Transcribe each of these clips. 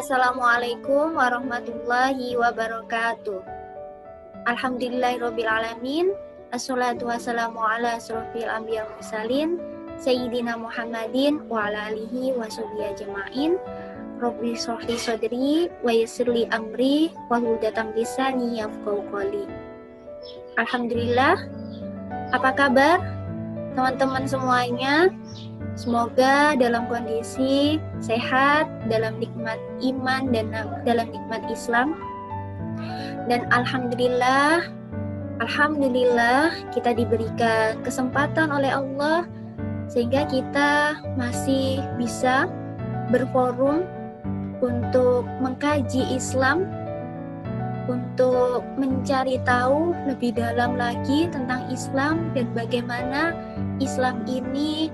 Assalamualaikum warahmatullahi wabarakatuh. Alhamdulillahirabbil alamin. Assalatu wassalamu ala asrofil anbiya mursalin Sayyidina Muhammadin wa ala alihi wa sahbihi ajma'in. Rabbi shrahli sadri wa yassirli amri wahlul 'uqdatam lisani yafqahu qawli. Alhamdulillah. Apa kabar teman-teman semuanya? Semoga dalam kondisi sehat, dalam nikmat iman dan dalam nikmat Islam. Dan alhamdulillah kita diberikan kesempatan oleh Allah sehingga kita masih bisa berforum untuk mengkaji Islam, untuk mencari tahu lebih dalam lagi tentang Islam dan bagaimana Islam ini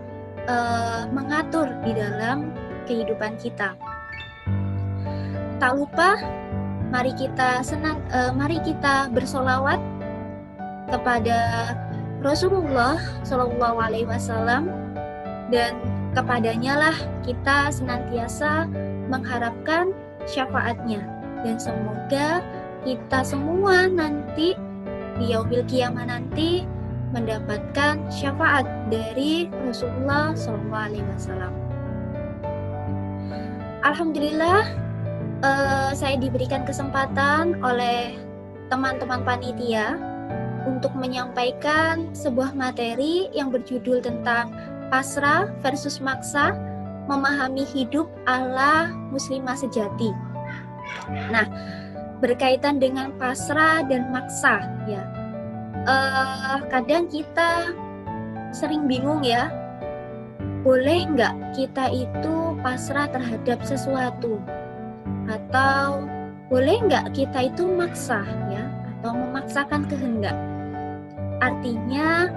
mengatur di dalam kehidupan kita. Tak lupa, mari kita bersolawat kepada Rasulullah Shallallahu Alaihi Wasallam, dan kepadanya lah kita senantiasa mengharapkan syafaatnya, dan semoga kita semua nanti di yaumil qiyamah nanti mendapatkan syafaat dari Rasulullah SAW. Alhamdulillah, saya diberikan kesempatan oleh teman-teman panitia untuk menyampaikan sebuah materi yang berjudul tentang pasrah versus maksa, memahami hidup ala muslimah sejati. Nah, berkaitan dengan pasrah dan maksa, ya. Kadang kita sering bingung ya, boleh nggak kita itu pasrah terhadap sesuatu, atau boleh nggak kita itu maksa ya, atau memaksakan kehendak. Artinya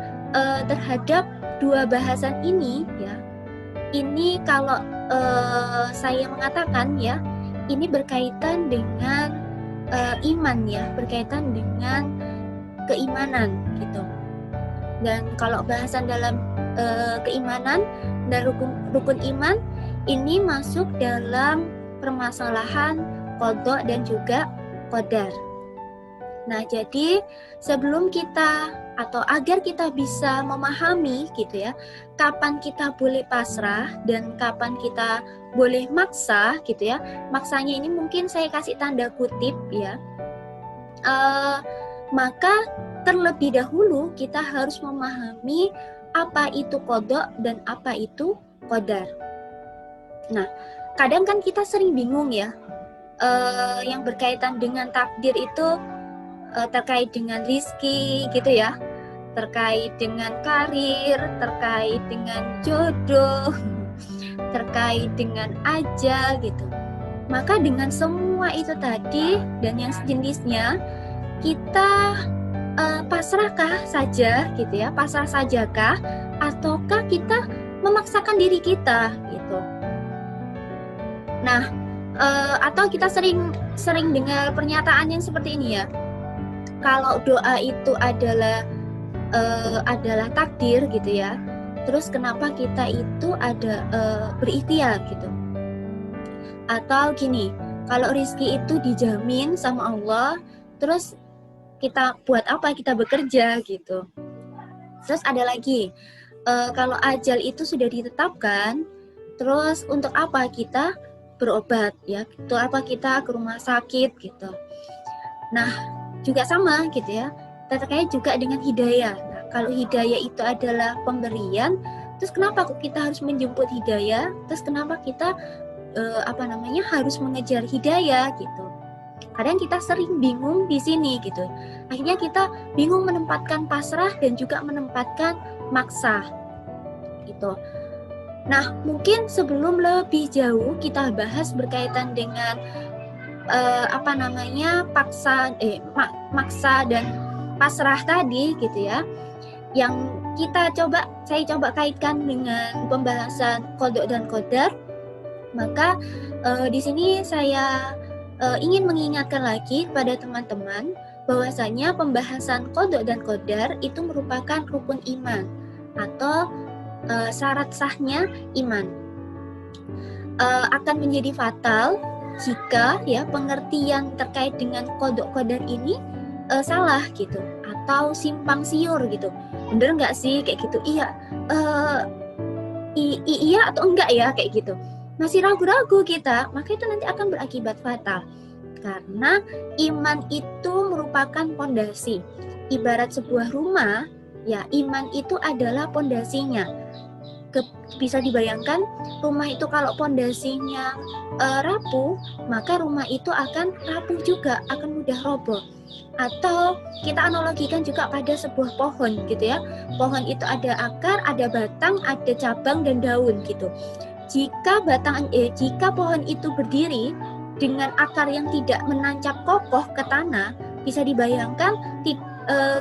terhadap dua bahasan ini ya, ini kalau saya mengatakan ya, ini berkaitan dengan iman ya, berkaitan dengan keimanan gitu. Dan kalau bahasan dalam keimanan dan rukun iman ini masuk dalam permasalahan qada dan juga qadar. Nah, jadi sebelum kita atau agar kita bisa memahami gitu ya, kapan kita boleh pasrah dan kapan kita boleh maksa gitu ya. Maksanya ini mungkin saya kasih tanda kutip ya. Maka terlebih dahulu kita harus memahami apa itu qada dan apa itu qadar. Nah, kadang kan kita sering bingung ya, yang berkaitan dengan takdir itu terkait dengan rizki gitu ya, terkait dengan karir, terkait dengan jodoh, terkait dengan ajal gitu. Maka dengan semua itu tadi dan yang sejenisnya, kita pasrahkah saja gitu ya, pasrah sajakah, ataukah kita memaksakan diri kita gitu. Nah, atau kita sering dengar pernyataan yang seperti ini ya, kalau doa itu adalah takdir gitu ya, terus kenapa kita itu ada berikhtiar gitu. Atau gini, kalau rezeki itu dijamin sama Allah, terus kita buat apa kita bekerja gitu. Terus ada lagi, kalau ajal itu sudah ditetapkan, terus untuk apa kita berobat ya, untuk apa kita ke rumah sakit gitu. Nah, juga sama gitu ya, terkait juga dengan hidayah. Nah, kalau hidayah itu adalah pemberian, terus kenapa kita harus menjemput hidayah, terus kenapa kita harus mengejar hidayah gitu. Kadang kita sering bingung di sini gitu. Akhirnya kita bingung menempatkan pasrah dan juga menempatkan maksa gitu. Nah, mungkin sebelum lebih jauh kita bahas berkaitan dengan maksa dan pasrah tadi gitu ya. Yang saya coba kaitkan dengan pembahasan qada dan qadar. Maka di sini saya ingin mengingatkan lagi kepada teman-teman bahwasanya pembahasan qada dan qadar itu merupakan rukun iman atau syarat sahnya iman. Akan menjadi fatal jika ya pengertian terkait dengan kodok qadar ini salah gitu atau simpang siur gitu. Bener nggak sih kayak gitu? Iya, iya atau enggak ya kayak gitu. Masih ragu-ragu kita, maka itu nanti akan berakibat fatal. Karena iman itu merupakan pondasi. Ibarat sebuah rumah, ya iman itu adalah pondasinya. Bisa dibayangkan rumah itu kalau pondasinya rapuh, maka rumah itu akan rapuh juga, akan mudah roboh. Atau kita analogikan juga pada sebuah pohon gitu ya. Pohon itu ada akar, ada batang, ada cabang dan daun gitu. Jika pohon itu berdiri dengan akar yang tidak menancap kokoh ke tanah, bisa dibayangkan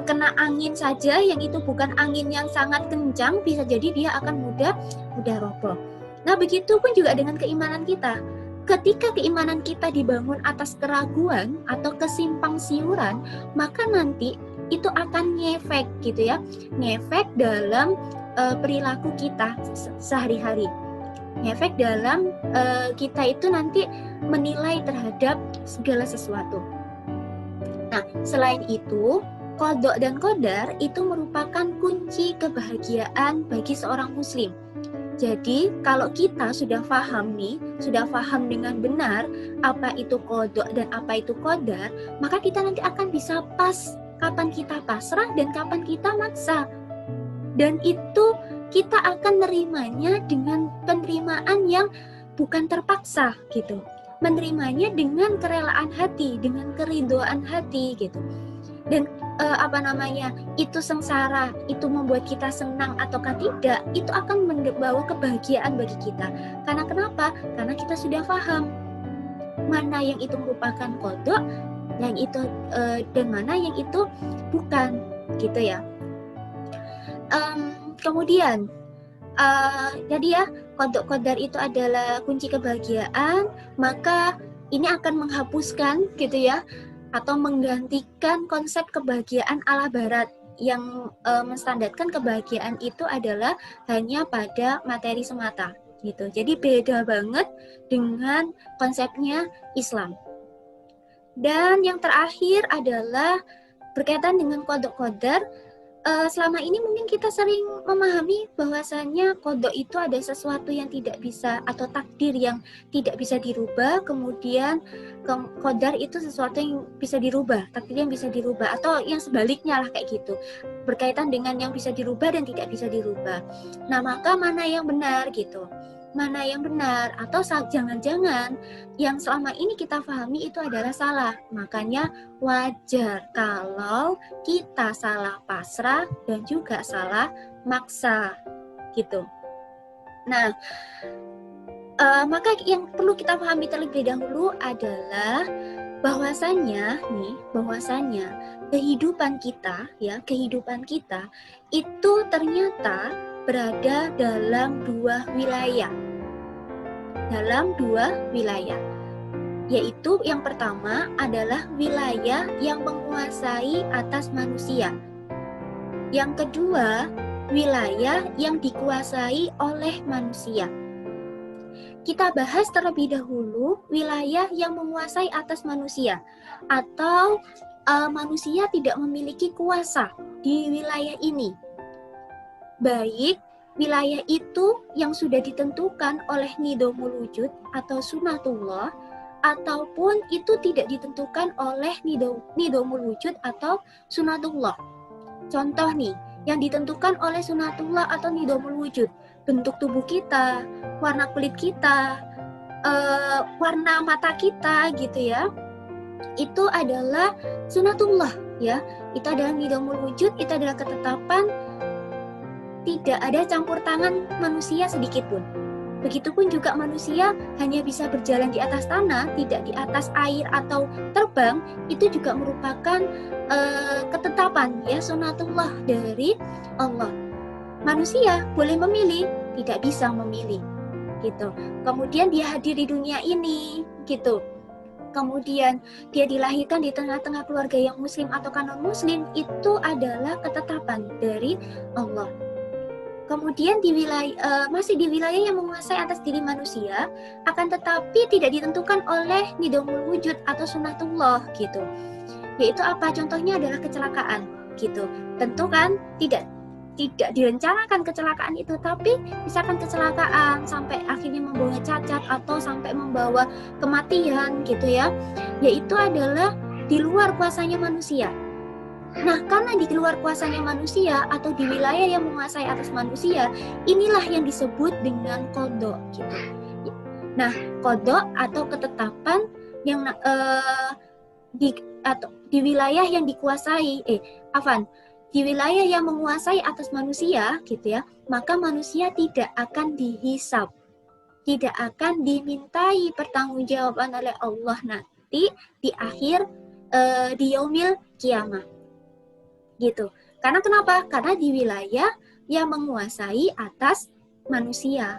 kena angin saja yang itu bukan angin yang sangat kencang, bisa jadi dia akan mudah roboh. Nah, begitu pun juga dengan keimanan kita. Ketika keimanan kita dibangun atas keraguan atau kesimpang siuran, maka nanti itu akan ngefek gitu ya, ngefek dalam perilaku kita sehari-hari, ngefek dalam kita itu nanti menilai terhadap segala sesuatu. Nah, selain itu, qadha dan qadar itu merupakan kunci kebahagiaan bagi seorang muslim. Jadi, kalau kita sudah paham dengan benar apa itu qadha dan apa itu qadar, maka kita nanti akan bisa pas kapan kita pasrah dan kapan kita maksa. Dan itu kita akan menerimanya dengan penerimaan yang bukan terpaksa gitu. Menerimanya dengan kerelaan hati, dengan keridhaan hati gitu. Dan itu sengsara, itu membuat kita senang ataukah tidak, itu akan membawa kebahagiaan bagi kita. Karena kenapa? Karena kita sudah paham mana yang itu merupakan qadha, yang itu dan mana yang itu bukan, gitu ya. Kemudian jadi ya, qadha qadar itu adalah kunci kebahagiaan, maka ini akan menghapuskan gitu ya, atau menggantikan konsep kebahagiaan ala barat yang menstandarkan kebahagiaan itu adalah hanya pada materi semata gitu. Jadi beda banget dengan konsepnya Islam. Dan yang terakhir adalah berkaitan dengan qadha qadar. Selama ini mungkin kita sering memahami bahwasanya qadha itu ada sesuatu yang tidak bisa, atau takdir yang tidak bisa dirubah, kemudian qadar itu sesuatu yang bisa dirubah, takdir yang bisa dirubah, atau yang sebaliknya lah kayak gitu, berkaitan dengan yang bisa dirubah dan tidak bisa dirubah. Nah, maka mana yang benar gitu? Mana yang benar, atau jangan-jangan yang selama ini kita pahami itu adalah salah. Makanya wajar kalau kita salah pasrah dan juga salah maksa gitu. Nah, maka yang perlu kita pahami terlebih dahulu adalah bahwasanya kehidupan kita itu ternyata berada dalam dua wilayah, yaitu yang pertama adalah wilayah yang menguasai atas manusia, yang kedua wilayah yang dikuasai oleh manusia. Kita bahas terlebih dahulu wilayah yang menguasai atas manusia, atau manusia tidak memiliki kuasa di wilayah ini, baik wilayah itu yang sudah ditentukan oleh nidhamul wujud atau sunatullah, ataupun itu tidak ditentukan oleh nidhamul wujud atau sunatullah. Contoh nih, yang ditentukan oleh sunatullah atau nidhamul wujud, bentuk tubuh kita, warna kulit kita, warna mata kita gitu ya, itu adalah sunatullah ya, itu adalah nidhamul wujud, itu adalah ketetapan. Tidak ada campur tangan manusia sedikit pun. Begitupun juga manusia hanya bisa berjalan di atas tanah, tidak di atas air atau terbang, itu juga merupakan ketetapan ya, sunatullah dari Allah. Manusia boleh memilih, tidak bisa memilih gitu. Kemudian dia hadir di dunia ini gitu. Kemudian dia dilahirkan di tengah-tengah keluarga yang muslim atau non muslim, itu adalah ketetapan dari Allah. Kemudian di wilayah masih di wilayah yang menguasai atas diri manusia, akan tetapi tidak ditentukan oleh nidamul wujud atau sunatullah gitu. Yaitu apa? Contohnya adalah kecelakaan gitu. Tentu kan tidak direncanakan kecelakaan itu, tapi misalkan kecelakaan sampai akhirnya membawa cacat atau sampai membawa kematian gitu ya, yaitu adalah di luar kuasanya manusia. Nah, karena di luar kuasanya manusia atau di wilayah yang menguasai atas manusia, inilah yang disebut dengan qada gitu. Nah, qada atau ketetapan yang di wilayah yang dikuasai di wilayah yang menguasai atas manusia gitu ya, maka manusia tidak akan dihisab, tidak akan dimintai pertanggungjawaban oleh Allah nanti di akhir di yaumil kiamah gitu. Karena kenapa? Karena di wilayah yang menguasai atas manusia.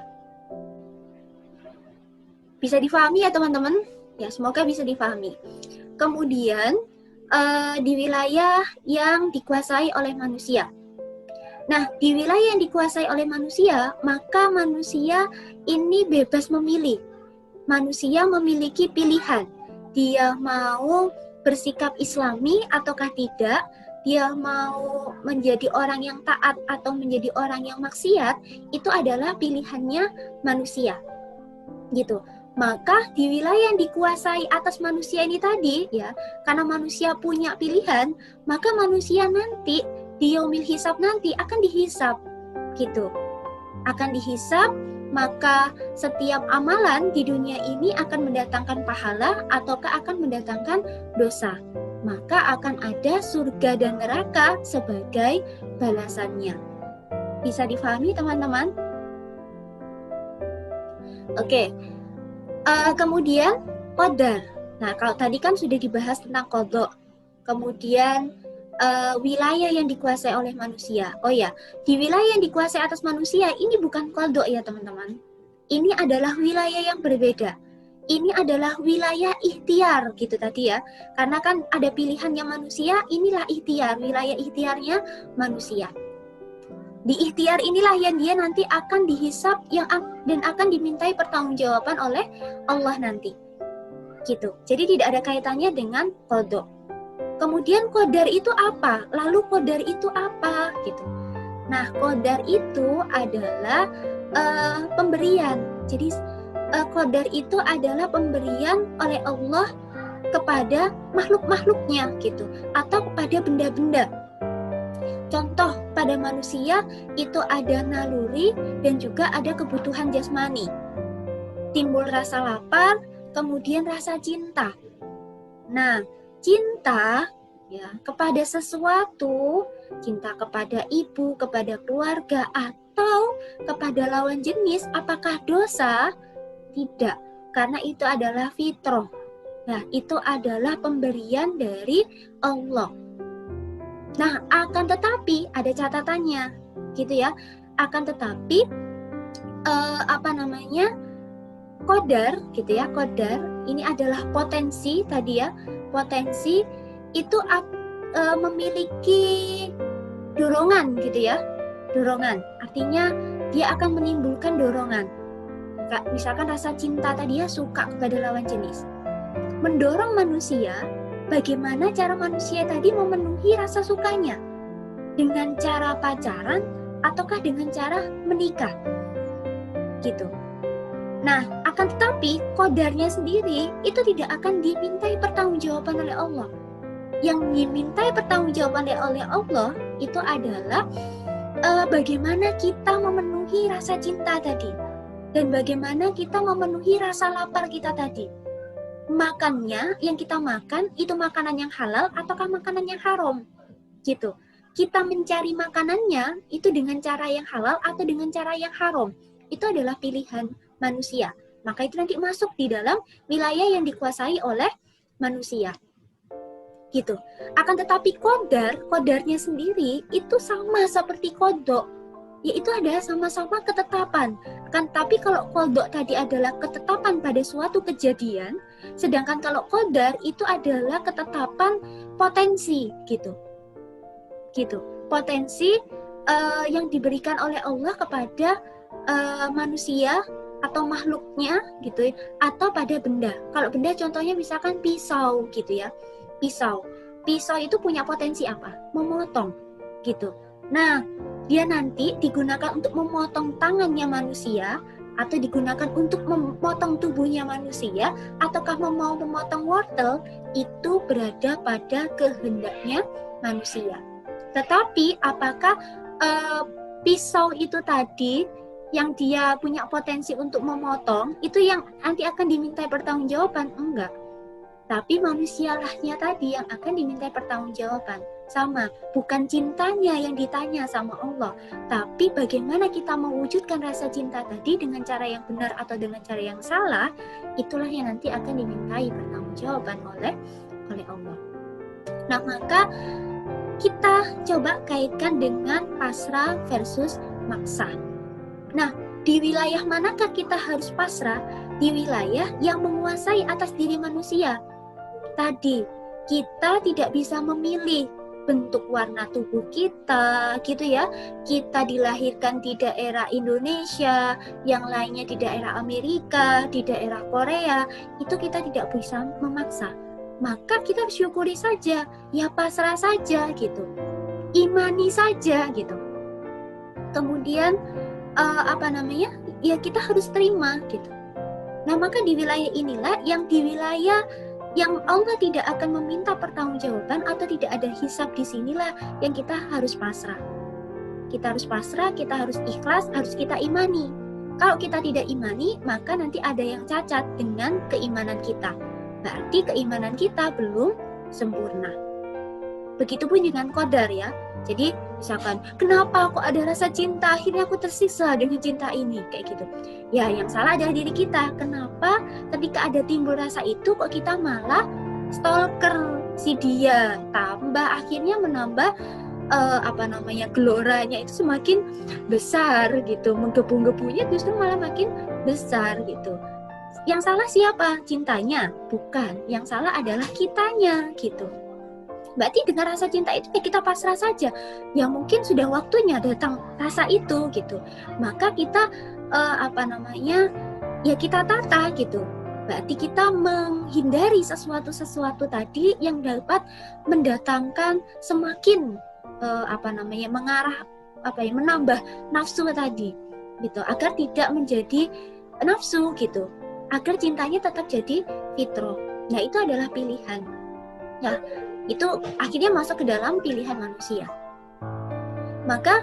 Bisa difahami ya teman-teman? Ya, semoga bisa difahami. Kemudian di wilayah yang dikuasai oleh manusia. Nah, di wilayah yang dikuasai oleh manusia, maka manusia ini bebas memilih. Manusia memiliki pilihan. Dia mau bersikap islami ataukah tidak, dia mau menjadi orang yang taat atau menjadi orang yang maksiat, itu adalah pilihannya manusia. Gitu. Maka di wilayah yang dikuasai atas manusia ini tadi ya, karena manusia punya pilihan, maka manusia nanti di yaumil hisab nanti akan dihisab gitu. Akan dihisab, maka setiap amalan di dunia ini akan mendatangkan pahala ataukah akan mendatangkan dosa. Maka akan ada surga dan neraka sebagai balasannya. Bisa difahami teman-teman? Oke. Kemudian qadar. Nah, kalau tadi kan sudah dibahas tentang qada. Kemudian wilayah yang dikuasai oleh manusia. Oh ya, di wilayah yang dikuasai atas manusia ini bukan qada ya teman-teman. Ini adalah wilayah yang berbeda. Ini adalah wilayah ikhtiar gitu tadi ya. Karena kan ada pilihannya manusia, inilah ikhtiar, wilayah ikhtiarnya manusia. Di ikhtiar inilah yang dia nanti akan dihisab dan akan dimintai pertanggungjawaban oleh Allah nanti. Gitu. Jadi tidak ada kaitannya dengan qada. Kemudian qadar itu apa? Lalu qadar itu apa? Gitu. Nah, qadar itu adalah pemberian. Jadi qadar itu adalah pemberian oleh Allah kepada makhluk-makhluknya gitu, atau kepada benda-benda. Contoh, pada manusia itu ada naluri dan juga ada kebutuhan jasmani. Timbul rasa lapar, kemudian rasa cinta. Nah, cinta ya kepada sesuatu, cinta kepada ibu, kepada keluarga, atau kepada lawan jenis, apakah dosa? Tidak, karena itu adalah fitrah. Nah, itu adalah pemberian dari Allah. Nah, akan tetapi ada catatannya, gitu ya. Akan tetapi qadar, gitu ya. Qadar ini adalah potensi tadi ya. Potensi itu memiliki dorongan, gitu ya. Dorongan, artinya dia akan menimbulkan dorongan. Misalkan rasa cinta tadi ya, suka kepada lawan jenis, mendorong manusia. Bagaimana cara manusia tadi memenuhi rasa sukanya? Dengan cara pacaran ataukah dengan cara menikah? Gitu. Nah, akan tetapi qadarnya sendiri itu tidak akan dimintai pertanggungjawaban oleh Allah. Yang dimintai pertanggungjawaban oleh Allah itu adalah bagaimana kita memenuhi rasa cinta tadi, dan bagaimana kita memenuhi rasa lapar kita tadi. Makannya yang kita makan itu makanan yang halal ataukah makanan yang haram gitu. Kita mencari makanannya itu dengan cara yang halal atau dengan cara yang haram, itu adalah pilihan manusia. Maka itu nanti masuk di dalam wilayah yang dikuasai oleh manusia gitu. Akan tetapi qadarnya sendiri itu sama seperti qada, yaitu ada sama-sama ketetapan. Kan tapi kalau qada tadi adalah ketetapan pada suatu kejadian, sedangkan kalau qadar itu adalah ketetapan potensi gitu. Potensi yang diberikan oleh Allah kepada manusia atau makhluknya gitu ya, atau pada benda. Kalau benda contohnya misalkan pisau gitu ya. Pisau itu punya potensi apa? Memotong gitu. Nah, dia nanti digunakan untuk memotong tangannya manusia, atau digunakan untuk memotong tubuhnya manusia, ataukah mau memotong wortel, itu berada pada kehendaknya manusia. Tetapi apakah pisau itu tadi yang dia punya potensi untuk memotong, itu yang nanti akan dimintai pertanggungjawaban? Enggak. Tapi manusialahnya tadi yang akan dimintai pertanggungjawaban. Sama, bukan cintanya yang ditanya sama Allah, tapi bagaimana kita mewujudkan rasa cinta tadi dengan cara yang benar atau dengan cara yang salah, itulah yang nanti akan dimintai pertanggungjawaban oleh Allah. Nah, maka kita coba kaitkan dengan pasrah versus maksa. Nah, di wilayah manakah kita harus pasrah? Di wilayah yang menguasai atas diri manusia. Tadi, kita tidak bisa memilih bentuk warna tubuh kita, gitu ya. Kita dilahirkan di daerah Indonesia, yang lainnya di daerah Amerika, di daerah Korea, itu kita tidak bisa memaksa. Maka kita syukuri saja, ya pasrah saja gitu. Imani saja gitu. Kemudian ya kita harus terima gitu. Nah, maka di wilayah inilah yang di wilayah yang Allah tidak akan meminta pertanggungjawaban atau tidak ada hisab, di sinilah yang kita harus pasrah. Kita harus pasrah, kita harus ikhlas, harus kita imani. Kalau kita tidak imani, maka nanti ada yang cacat dengan keimanan kita. Berarti keimanan kita belum sempurna. Begitupun dengan qadar ya. Jadi misalkan, kenapa kok ada rasa cinta, akhirnya aku tersiksa dengan cinta ini, kayak gitu. Ya, yang salah adalah diri kita. Kenapa ketika ada timbul rasa itu kok kita malah stalker si dia, tambah akhirnya menambah geloranya itu semakin besar gitu, menggebu-gebunya justru malah makin besar gitu. Yang salah siapa? Cintanya? Bukan. Yang salah adalah kitanya gitu. Berarti dengan rasa cinta itu ya kita pasrah saja. Ya mungkin sudah waktunya datang rasa itu gitu. Maka kita ya kita tata gitu. Berarti kita menghindari sesuatu tadi yang dapat mendatangkan semakin menambah nafsu tadi gitu, agar tidak menjadi nafsu gitu, agar cintanya tetap jadi fitrah. Nah, itu adalah pilihan. Nah, itu akhirnya masuk ke dalam pilihan manusia. Maka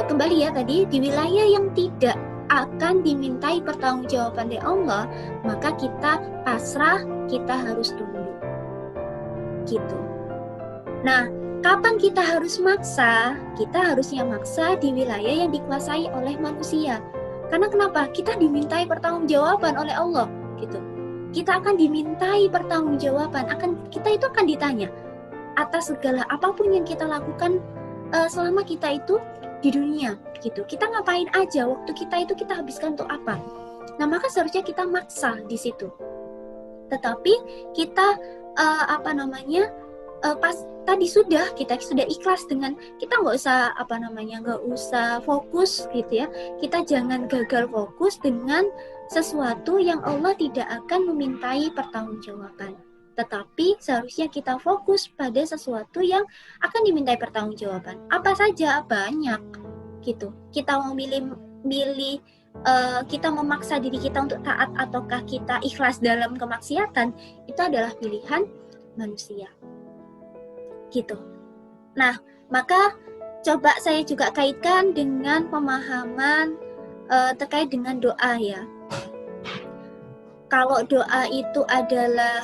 kembali ya tadi, di wilayah yang tidak akan dimintai pertanggungjawaban dari Allah, maka kita pasrah, kita harus tunduk gitu. Nah, kapan kita harus maksa? Kita harusnya maksa di wilayah yang dikuasai oleh manusia. Karena kenapa? Kita dimintai pertanggungjawaban oleh Allah gitu. Kita akan dimintai pertanggungjawaban, kita itu akan ditanya atas segala apapun yang kita lakukan selama kita itu di dunia gitu. Kita ngapain aja, waktu kita itu kita habiskan untuk apa? Nah, maka seharusnya kita maksa di situ. Tetapi kita pas tadi kita sudah ikhlas dengan, kita nggak usah fokus gitu ya. Kita jangan gagal fokus dengan sesuatu yang Allah tidak akan memintai pertanggungjawaban. Tetapi seharusnya kita fokus pada sesuatu yang akan dimintai pertanggungjawaban. Apa saja? Banyak gitu. Kita mau milih kita memaksa diri kita untuk taat ataukah kita ikhlas dalam kemaksiatan, itu adalah pilihan manusia gitu. Nah, maka coba saya juga kaitkan dengan pemahaman terkait dengan doa ya. Kalau doa itu adalah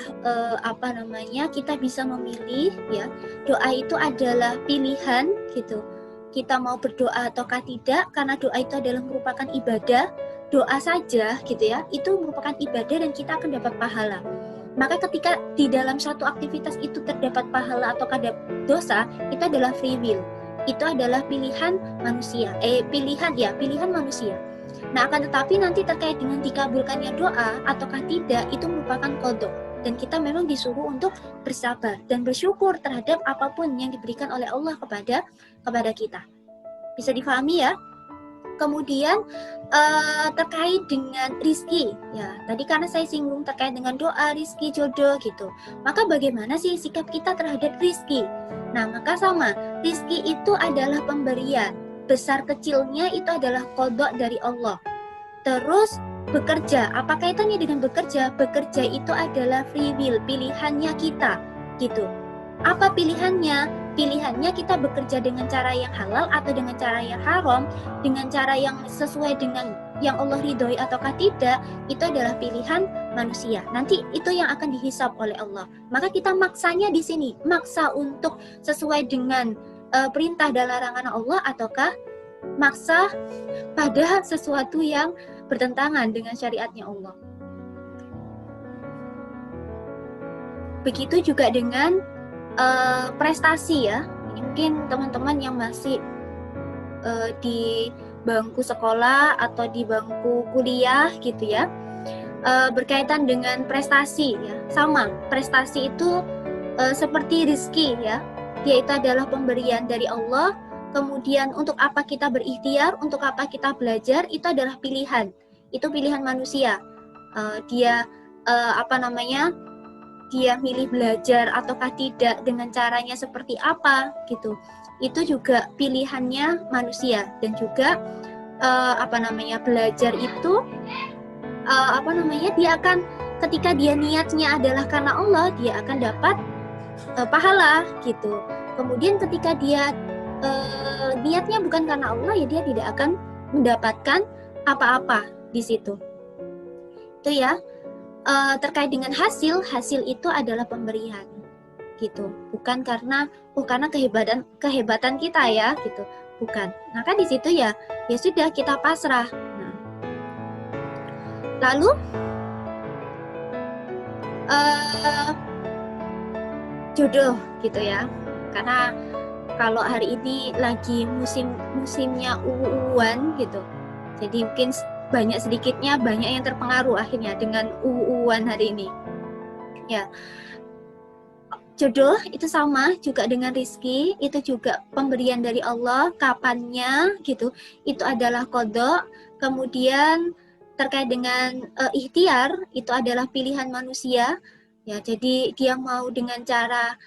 kita bisa memilih ya. Doa itu adalah pilihan gitu. Kita mau berdoa ataukah tidak, karena doa itu adalah merupakan ibadah. Doa saja gitu ya, itu merupakan ibadah dan kita akan dapat pahala. Maka ketika di dalam suatu aktivitas itu terdapat pahala atau dosa, itu adalah free will. Itu adalah pilihan manusia. Pilihan manusia. Nah, akan tetapi nanti terkait dengan dikabulkannya doa ataukah tidak, itu merupakan qada. Dan kita memang disuruh untuk bersabar dan bersyukur terhadap apapun yang diberikan oleh Allah kepada kita. Bisa difahami ya? Kemudian terkait dengan rizki, ya tadi karena saya singgung terkait dengan doa, rizki, jodoh gitu. Maka bagaimana sih sikap kita terhadap rizki? Nah maka sama, rizki itu adalah pemberian. Besar kecilnya itu adalah qadha dari Allah. Terus bekerja, apa kaitannya dengan bekerja? Bekerja itu adalah free will, pilihannya kita gitu. Apa pilihannya? Pilihannya kita bekerja dengan cara yang halal atau dengan cara yang haram, dengan cara yang sesuai dengan yang Allah ridhoi ataukah tidak, itu adalah pilihan manusia. Nanti itu yang akan dihisab oleh Allah. Maka kita maksanya di sini, maksa untuk sesuai dengan perintah dan larangan Allah ataukah maksa pada sesuatu yang bertentangan dengan syariatnya Allah. Begitu juga dengan prestasi ya. Mungkin teman-teman yang masih di bangku sekolah atau di bangku kuliah gitu ya, berkaitan dengan prestasi ya. Sama, prestasi itu seperti rezeki ya. Dia itu adalah pemberian dari Allah. Kemudian untuk apa kita berikhtiar, untuk apa kita belajar, itu adalah pilihan. Itu pilihan manusia. Dia dia milih belajar ataukah tidak, dengan caranya seperti apa gitu. Itu juga pilihannya manusia. Dan juga belajar itu dia akan, ketika dia niatnya adalah karena Allah, dia akan dapat pahala gitu. Kemudian ketika dia niatnya bukan karena Allah, ya dia tidak akan mendapatkan apa-apa di situ. Itu ya. Terkait dengan hasil itu adalah pemberian gitu, bukan karena kehebatan kita ya gitu, bukan. Maka di situ ya sudah kita pasrah. Nah, lalu jodoh gitu ya, karena kalau hari ini lagi musimnya uuan gitu, jadi mungkin banyak yang terpengaruh akhirnya dengan uuan hari ini. Ya, jodoh itu sama juga dengan rizki, itu juga pemberian dari Allah. Kapannya gitu, itu adalah qadha. Kemudian terkait dengan ikhtiar, itu adalah pilihan manusia. Ya, jadi dia mau dengan cara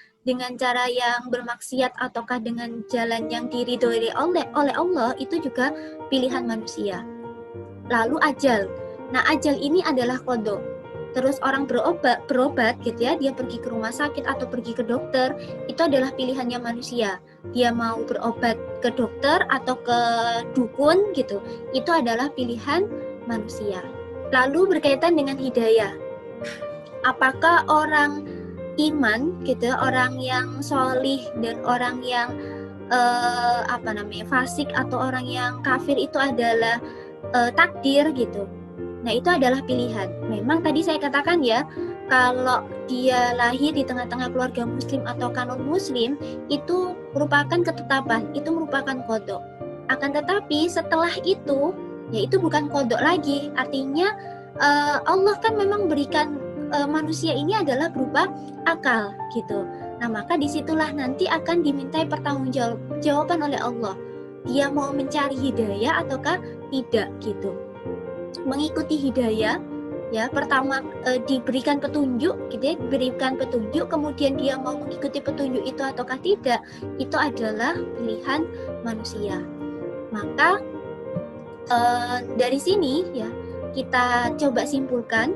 yang bermaksiat ataukah dengan jalan yang diridhoi oleh Allah, itu juga pilihan manusia. Lalu ajal. Nah, ajal ini adalah qadha. Terus orang berobat gitu ya, dia pergi ke rumah sakit atau pergi ke dokter, itu adalah pilihannya manusia. Dia mau berobat ke dokter atau ke dukun gitu, itu adalah pilihan manusia. Lalu berkaitan dengan hidayah. Apakah orang iman gitu, orang yang sholih dan orang yang fasik atau orang yang kafir itu adalah takdir gitu. Nah, itu adalah pilihan. Memang tadi saya katakan ya, kalau dia lahir di tengah-tengah keluarga muslim atau kanon muslim, itu merupakan ketetapan, itu merupakan qadha. Akan tetapi setelah itu, ya itu bukan qadha lagi. Artinya Allah kan memang berikan manusia ini adalah berupa akal gitu. Nah, maka disitulah nanti akan dimintai pertanggungjawaban oleh Allah. Dia mau mencari hidayah ataukah tidak gitu. Mengikuti hidayah ya, pertama diberikan petunjuk gitu ya, kemudian dia mau mengikuti petunjuk itu ataukah tidak, itu adalah pilihan manusia. Maka dari sini ya kita coba simpulkan,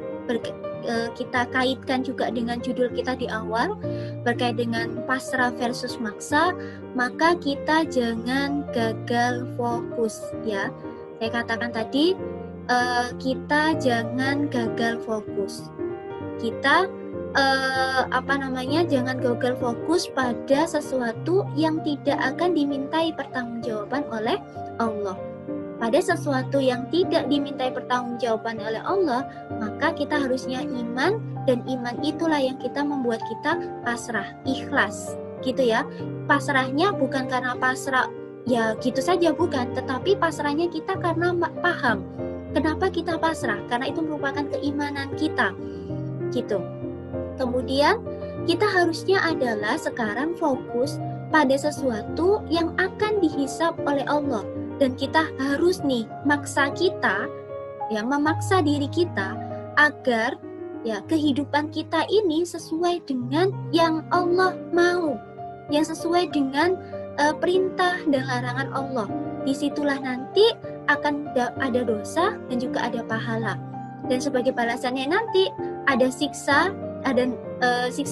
kita kaitkan juga dengan judul kita di awal berkait dengan pasrah versus maksa. Maka kita jangan gagal fokus ya. Saya katakan tadi, kita jangan gagal fokus. Kita jangan gagal fokus pada sesuatu yang tidak akan dimintai pertanggungjawaban oleh Allah. Pada sesuatu yang tidak dimintai pertanggungjawaban oleh Allah, maka kita harusnya iman, dan iman itulah yang membuat kita pasrah, ikhlas gitu ya. Pasrahnya bukan karena pasrah ya gitu saja, bukan, tetapi pasrahnya kita karena paham kenapa kita pasrah, karena itu merupakan keimanan kita gitu. Kemudian kita harusnya adalah sekarang fokus pada sesuatu yang akan dihisab oleh Allah, dan kita harus nih memaksa diri kita agar ya kehidupan kita ini sesuai dengan yang Allah mau, yang sesuai dengan perintah dan larangan Allah. Disitulah nanti akan ada dosa dan juga ada pahala, dan sebagai balasannya nanti ada siksa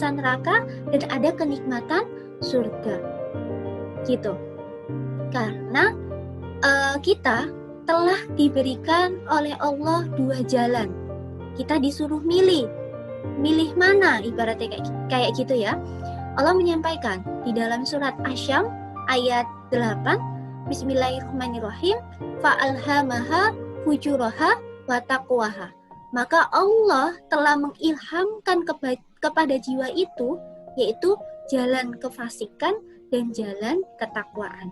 neraka dan ada kenikmatan surga gitu. Karena kita telah diberikan oleh Allah 2 jalan. Kita disuruh milih mana, ibaratnya kayak gitu ya. Allah menyampaikan di dalam surat Asy-Syams ayat 8, Bismillahirrahmanirrahim, fa'alhamaha fujuraha wa taqwaha. Maka Allah telah mengilhamkan kepada jiwa itu, yaitu jalan kefasikan dan jalan ketakwaan.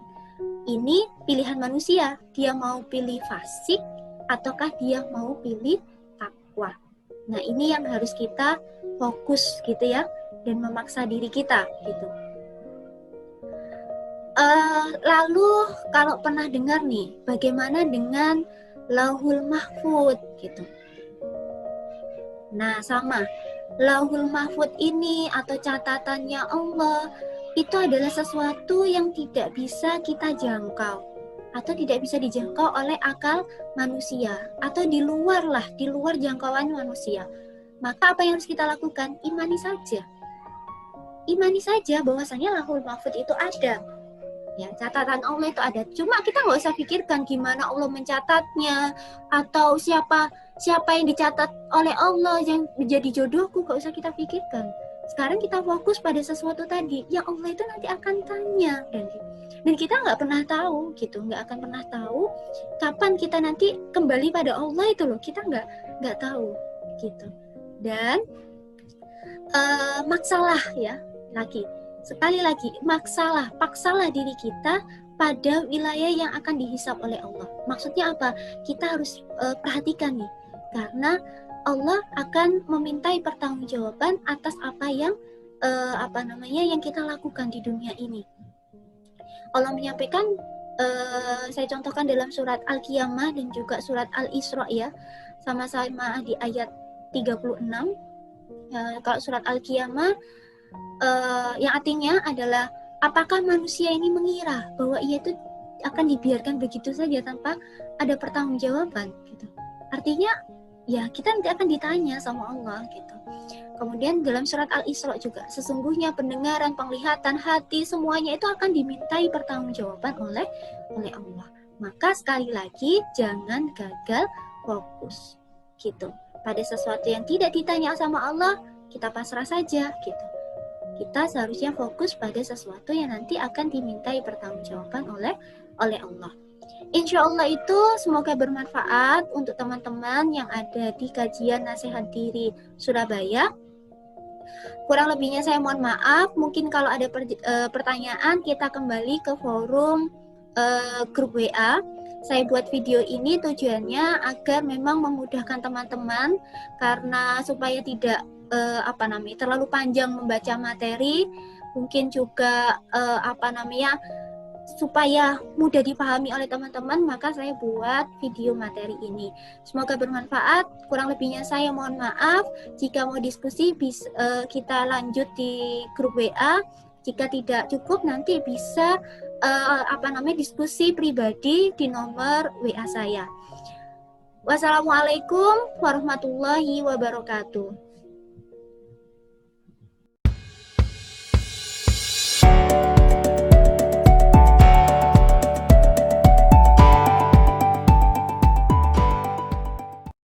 Ini pilihan manusia, dia mau pilih fasik ataukah dia mau pilih takwa. Nah, ini yang harus kita fokus gitu ya, dan memaksa diri kita gitu. Lalu kalau pernah dengar nih, bagaimana dengan Lauhul Mahfud gitu. Nah, sama. Lauhul Mahfud ini atau catatannya Allah itu adalah sesuatu yang tidak bisa kita jangkau atau tidak bisa dijangkau oleh akal manusia, atau di luar jangkauan manusia. Maka apa yang harus kita lakukan? Imani saja bahwasanya Lauhul Mahfud itu ada. Ya, catatan Allah itu ada. Cuma kita nggak usah pikirkan gimana Allah mencatatnya, atau siapa yang dicatat oleh Allah yang menjadi jodohku, nggak usah kita pikirkan. Sekarang kita fokus pada sesuatu tadi yang Allah itu nanti akan tanya, dan kita nggak pernah tahu gitu, nggak akan pernah tahu kapan kita nanti kembali pada Allah itu loh, kita nggak tahu gitu. Dan sekali lagi, paksalah diri kita pada wilayah yang akan dihisab oleh Allah. Maksudnya apa? Kita harus perhatikan nih, karena Allah akan memintai pertanggungjawaban atas apa yang yang kita lakukan di dunia ini. Allah menyampaikan, saya contohkan dalam surat Al-Qiyamah dan juga surat Al-Isra ya, sama-sama di ayat 36. Kalau surat Al-Qiyamah yang artinya adalah, apakah manusia ini mengira bahwa ia itu akan dibiarkan begitu saja tanpa ada pertanggungjawaban gitu. Artinya ya kita nanti akan ditanya sama Allah gitu. Kemudian dalam surat Al-Isra juga, sesungguhnya pendengaran, penglihatan, hati, semuanya itu akan dimintai pertanggungjawaban oleh Allah. Maka sekali lagi jangan gagal fokus gitu. Pada sesuatu yang tidak ditanya sama Allah, kita pasrah saja gitu. Kita seharusnya fokus pada sesuatu yang nanti akan dimintai pertanggungjawaban oleh Allah. Insya Allah itu semoga bermanfaat untuk teman-teman yang ada di kajian Nasihat Diri Surabaya. Kurang lebihnya saya mohon maaf. Mungkin kalau ada pertanyaan, kita kembali ke forum grup WA. Saya buat video ini tujuannya agar memang memudahkan teman-teman, karena supaya tidak terlalu panjang membaca materi, mungkin juga supaya mudah dipahami oleh teman-teman, maka saya buat video materi ini. Semoga bermanfaat. Kurang lebihnya saya mohon maaf. Jika mau diskusi kita lanjut di grup WA. Jika tidak cukup, nanti bisa diskusi pribadi di nomor WA saya. Wassalamualaikum warahmatullahi wabarakatuh.